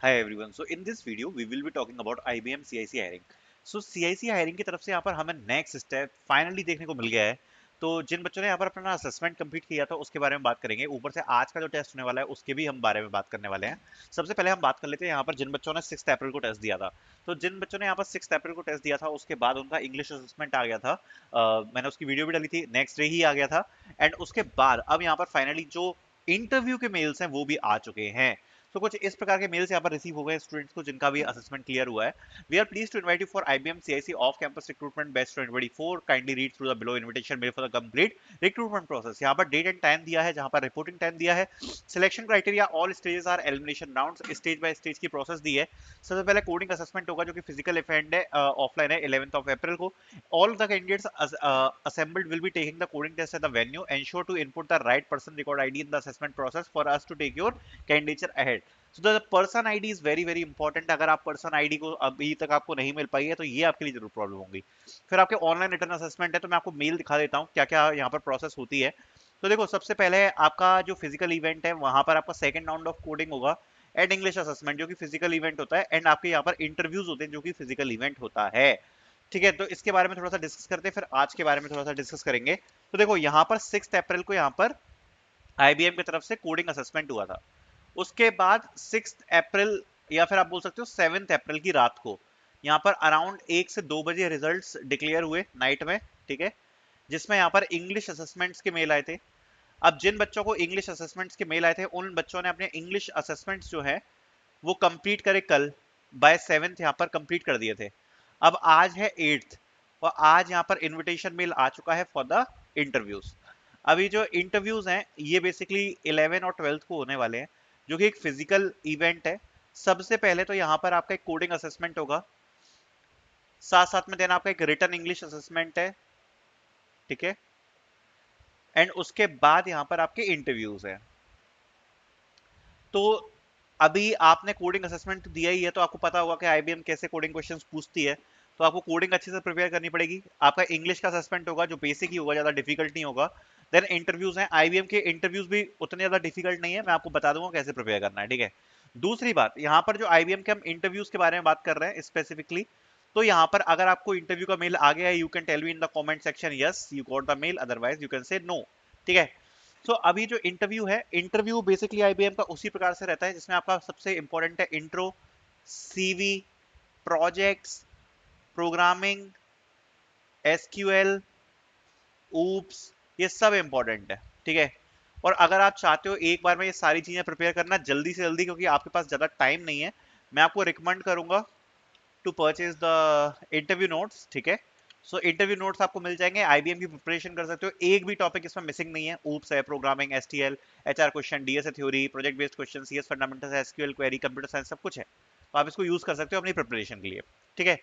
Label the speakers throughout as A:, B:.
A: Hi everyone. So in this video we will be talking about IBM CIC hiring. So CIC hiring की तरफ से यहाँ पर हमें नेक्स्ट स्टेप फाइनली देखने को मिल गया है। तो जिन बच्चों ने यहाँ पर अपना असेसमेंट कंप्लीट किया था उसके बारे में बात करेंगे। ऊपर से आज का जो टेस्ट होने वाला है उसके भी हम बारे में बात करने वाले हैं। सबसे पहले हम बात कर लेते हैं यहाँ पर जिन बच्चों ने 6 अप्रैल को टेस्ट दिया था। तो जिन बच्चों ने यहाँ पर 6 अप्रैल को टेस्ट दिया था उसके बाद उनका इंग्लिश असेसमेंट आ गया था। मैंने उसकी वीडियो भी डाली थी, नेक्स्ट डे ही आ गया था। एंड उसके बाद अब यहाँ पर फाइनली जो इंटरव्यू के मेल्स हैं वो भी आ चुके हैं। तो कुछ इस प्रकार के मेल्स यहाँ पर रिसीव हो गए स्टूडेंट्स को जिनका भी असेसमेंट क्लियर हुआ है। We are please to invite you for IBM CIC off campus recruitment batch 2024। Kindly read through the below invitation mail for the complete recruitment process. यहाँ पर डेट एंड टाइम दिया है, जहाँ पर रिपोर्टिंग टाइम दिया है, selection criteria all stages are elimination rounds, stage by stage की process दी है। सबसे पहले कोडिंग असेसमेंट होगा जो कि फिजिकल इवेंट है, ऑफलाइन है 11th of April को। All the candidates assembled will be taking the coding test at the venue. Ensure to input the right person record ID in the assessment process for us to take your candidature ahead. So the person ID is very very important. अगर आप person ID को अभी तक आपको नहीं मिल पाई है तो ये आपके लिए जरूर प्रॉब्लम होगी। फिर आपके ऑनलाइन रिटर्न असेसमेंट है, तो मैं आपको मेल दिखा देता हूँ क्या क्या यहाँ पर प्रोसेस होती है। तो देखो, सबसे पहले आपका जो फिजिकल इवेंट है वहां पर आपका सेकंड राउंड ऑफ कोडिंग होगा एंड इंग्लिश असेसमेंट जो कि फिजिकल इवेंट होता है, एंड आपके यहाँ पर इंटरव्यूज होते हैं जो कि फिजिकल इवेंट होता है। ठीक है, तो इसके बारे में थोड़ा सा डिस्कस करते हैं, फिर आज के बारे में थोड़ा सा डिस्कस करेंगे। तो देखो, यहाँ पर 6 अप्रैल को यहाँ पर IBM की तरफ से कोडिंग असेसमेंट हुआ था। उसके बाद 6 अप्रैल या फिर आप बोल सकते हो 7 अप्रैल की रात को यहाँ पर अराउंड 1 से 2 बजे रिजल्ट्स डिक्लेयर हुए नाइट में। ठीक है, जिसमें यहाँ पर इंग्लिश असेसमेंट्स के मेल आए थे। अब जिन बच्चों को इंग्लिश असेसमेंट्स के मेल आए थे उन बच्चों ने अपने इंग्लिश असेसमेंट्स जो है वो कंप्लीट करे कल बाय 7th यहाँ पर कंप्लीट कर दिए थे। अब आज है 8th और आज यहाँ पर इनविटेशन मेल आ चुका है फॉर द इंटरव्यूज। अभी जो इंटरव्यूज हैं ये बेसिकली 11 और 12 को होने वाले हैं, जो कि एक फिजिकल इवेंट है। सबसे पहले तो यहाँ पर आपका एक कोडिंग असेसमेंट होगा, साथ साथ में देना आपका एक रिटन इंग्लिश असेसमेंट है। ठीक है, एंड उसके बाद यहाँ पर आपके इंटरव्यूज हैं। तो अभी आपने कोडिंग असेसमेंट दिया ही है तो आपको पता होगा कि IBM कैसे कोडिंग क्वेश्चंस पूछती है। तो आपको कोडिंग अच्छे से प्रिपेयर करनी पड़ेगी। आपका इंग्लिश का असेसमेंट होगा जो बेसिक ही होगा, ज्यादा डिफिकल्ट नहीं होगा। देन इंटरव्यूज हैं, IBM के इंटरव्यूज भी उतने ज्यादा डिफिकल्ट नहीं है, मैं आपको बता दूंगा कैसे प्रिपेयर करना है। ठीक है, दूसरी बात, यहाँ पर जो IBM के हम इंटरव्यूज के बारे में बात कर रहे हैं स्पेसिफिकली, तो यहाँ पर अगर आपको इंटरव्यू का मेल आ गया है, you can tell me in the comment section yes you got the mail, otherwise you can say no. ठीक है, सो अभी जो इंटरव्यू है, इंटरव्यू बेसिकली IBM का उसी प्रकार से रहता है जिसमें आपका सबसे इंपॉर्टेंट है intro, CV, projects, programming, SQL, oops, ये सब इंपॉर्टेंट है। ठीक है, और अगर आप चाहते हो एक बार में ये सारी चीजें प्रिपेयर करना जल्दी से जल्दी, क्योंकि आपके पास ज्यादा टाइम नहीं है, मैं आपको रिकमेंड करूंगा to purchase the interview notes. ठीक है, सो इंटरव्यू नोट्स आपको मिल जाएंगे, IBM की प्रिपरेशन कर सकते हो, एक भी टॉपिक इसमें मिसिंग नहीं है। ऊप्स है, programming, STL, HR question, DS theory, project based question, CS fundamentals, SQL query, computer science, सब कुछ है। तो आप इसको यूज कर सकते हो अपनी प्रिपरेशन के लिए। ठीक है,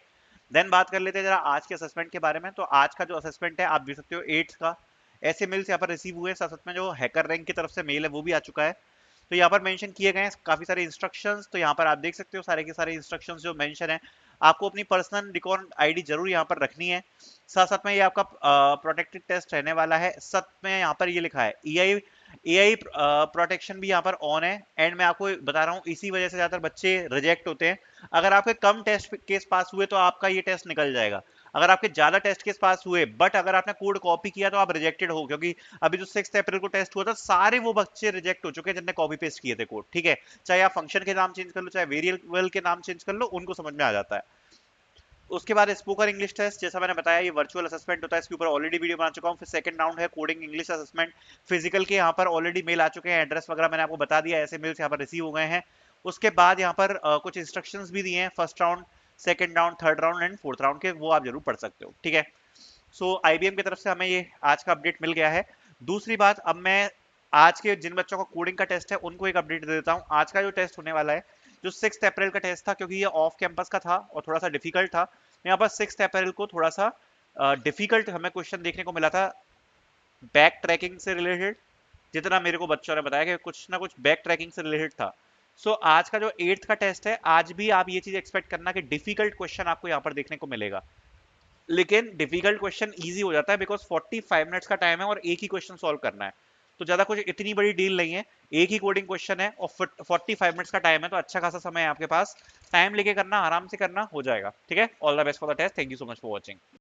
A: देन बात कर लेते हैं जरा आज के असेसमेंट के बारे में। तो आज का जो असेसमेंट है आप देख सकते हो 8 का, ऐसे मेल्स यहाँ पर रिसीव हुए, साथ साथ में जो हैकर रैंक की तरफ से मेल है वो भी आ चुका है। तो यहाँ पर मेंशन किए गए हैं काफी सारे इंस्ट्रक्शंस, तो यहाँ पर आप देख सकते हो सारे के सारे इंस्ट्रक्शंस जो मेंशन है। आपको अपनी पर्सनल रिकॉर्ड आईडी जरूर यहाँ पर रखनी है। साथ साथ में ये आपका प्रोटेक्टेड टेस्ट रहने वाला है। साथ में यहाँ पर ये लिखा है एआई प्रोटेक्शन भी यहाँ पर ऑन है। एंड मैं आपको बता रहा हूँ इसी वजह से ज्यादातर बच्चे रिजेक्ट होते हैं। अगर आपके कम टेस्ट केस पास हुए तो आपका ये टेस्ट निकल जाएगा। अगर आपके ज्यादा टेस्ट केस पास हुए बट अगर आपने कोड कॉपी किया तो आप रिजेक्टेड हो, क्योंकि अभी जो 6 अप्रैल को टेस्ट हुआ था सारे वो बच्चे रिजेक्ट हो चुके हैं जिनने कॉपी पेस्ट किए थे कोड। ठीक है, चाहे आप फंक्शन के नाम चेंज कर लो, चाहे वेरिएबल के नाम चेंज कर लो, उनको समझ में आ जाता है। उसके बाद स्पोकन इंग्लिश टेस्ट, जैसा मैंने बताया ये वर्चुअल असेसमेंट होता है, इसके ऊपर ऑलरेडी वीडियो बना चुका हूँ। फिर सेकंड राउंड है कोडिंग इंग्लिश असेसमेंट, फिजिकल के यहाँ पर ऑलरेडी मेल आ चुके हैं, एड्रेस वगैरह मैंने आपको बता दिया, ऐसे मेल्स यहाँ पर रिसीव हो गए हैं। उसके बाद यहाँ पर कुछ इंस्ट्रक्शंस भी दिए हैं first round, second round, third round and fourth round के, वो आप जरूर पढ़ सकते हो। ठीक है, सो IBM की तरफ से हमें ये आज का अपडेट मिल गया है। दूसरी बात, अब मैं आज के जिन बच्चों का कोडिंग का टेस्ट है उनको एक अपडेट दे देता हूँ। आज का जो टेस्ट होने वाला है, जो 6 अप्रैल का टेस्ट था, क्योंकि ये ऑफ कैंपस का था और थोड़ा सा डिफिकल्ट था, यहाँ पर 6 अप्रैल को थोड़ा सा डिफिकल्ट हमें क्वेश्चन देखने को मिला था बैक ट्रैकिंग से रिलेटेड। जितना मेरे को बच्चों ने बताया कि कुछ ना कुछ बैक ट्रैकिंग से रिलेटेड था। सो आज का जो 8th का टेस्ट है, आज भी आप ये चीज एक्सपेक्ट करना कि डिफिकल्ट क्वेश्चन आपको यहाँ पर देखने को मिलेगा। लेकिन डिफिकल्ट क्वेश्चन इजी हो जाता है बिकॉज 45 मिनट्स का टाइम है और एक ही क्वेश्चन सॉल्व करना है। तो ज्यादा कुछ इतनी बड़ी डील नहीं है। एक ही कोडिंग क्वेश्चन है और 45 मिनट्स का टाइम है, तो अच्छा खासा समय है आपके पास, टाइम लेके करना, आराम से करना, हो जाएगा। ठीक है, all the best for the test, thank you so much for watching.